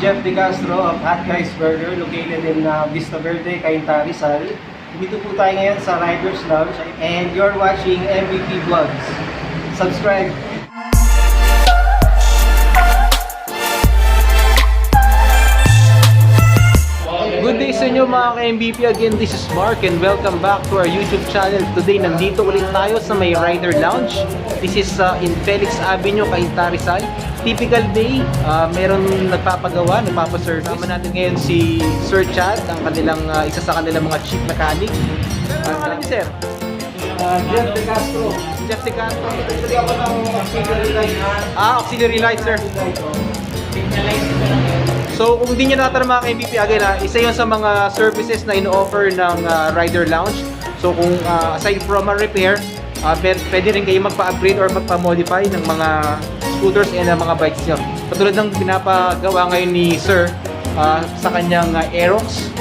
Jeff De Castro of HOTGUY Burger located in Vista Verde, CAINTA, Rizal. Dito po tayo ngayon sa Riders Lounge and you're watching MVP Vlogs. Subscribe! Good day sa inyo mga ka-MVP. Again, this is Mark and welcome back to our YouTube channel. Today, nandito ulit tayo sa may Rider Lounge. This is in FELIX Avenue, CAINTA, Rizal. Typical day, meron nagpapagawa, nagpapaservice. Sama natin ngayon si Sir Chad, ang kanilang, isa sa kanilang mga chief mechanic. Ano niyo, sir? Jeff De Castro. Jeff De Castro. Actually ako ng auxiliary light. Auxiliary light, sir. So kung hindi nyo natanong mga ka-MVP, again, isa yun sa mga services na ino-offer ng Rider Lounge. So kung aside from a repair, pwede rin kayo magpa-upgrade or magpa-modify ng mga scooters and mga bikes nyo. Patulad ng pinapagawa ngayon ni Sir sa kanyang AEROX.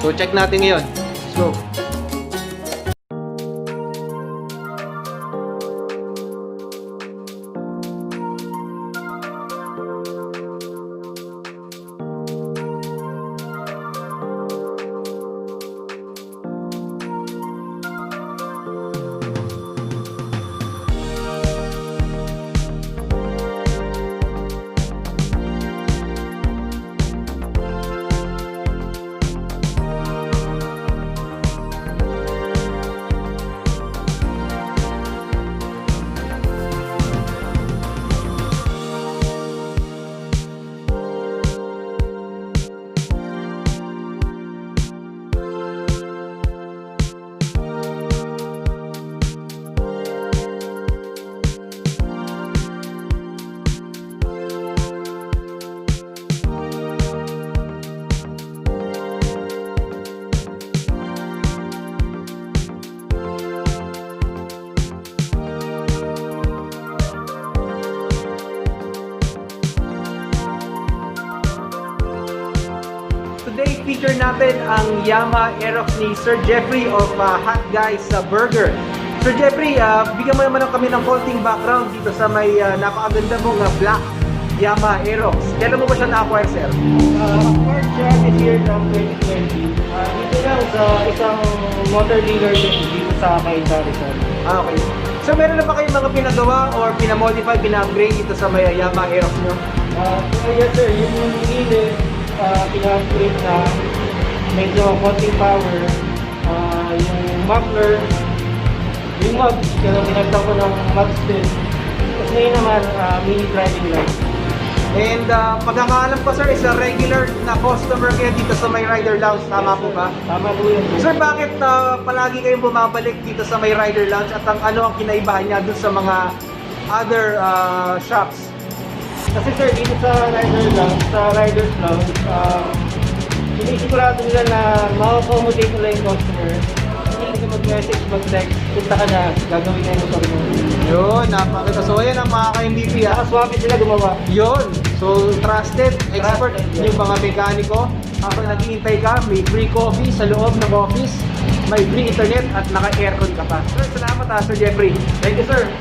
So check natin ngayon. Let's go. Today, feature natin ang YAMAHA AEROX ni Sir Jeffrey of HOTGUY Burger. Sir Jeffrey, bigyan mo naman kami ng konting background dito sa may napakaganda mong black YAMAHA AEROX. Kailan mo ba siya na-acquire, sir? Acquired siya this year ng 2020. Dito lang sa isang motor dealer dito sa CAINTA Rizal. Okay. So meron na ba kayong mga pinagawa or pinamodify, pina-upgrade dito sa may YAMAHA AEROX nyo? Yes sir, yung gilid, pina-upgrade na medyo konting power. Yung muffler, yung mags, pinagtan ko ng mags din. Tapos ngayon naman, mini driving light. And pagkakaalam ko, sir, is a regular na customer kayo dito sa may Rider Lounge. Tama po ba? Tama po yun. Sir, bakit palagi kayong bumabalik dito sa may Rider Lounge at ano ang kinaibahan niya dun sa mga other shops? Kasi sir, dito sa Riders Lounge, sinisigurado nila na ma-accommodate nila yung customer. Hindi ka mag-message, mag-text, punta ka na, gagawin na yung motor mo. Yun, napakita. So, ayan ang mga ka-MVP. Nakaswabe sila gumawa. Yun. So, trusted, expert Trusted, yung mga mekaniko. Habang naghihintay ka, may free coffee sa loob ng office, may free internet at naka-aircon ka pa. Sir, salamat Sir Jeffrey. Thank you sir.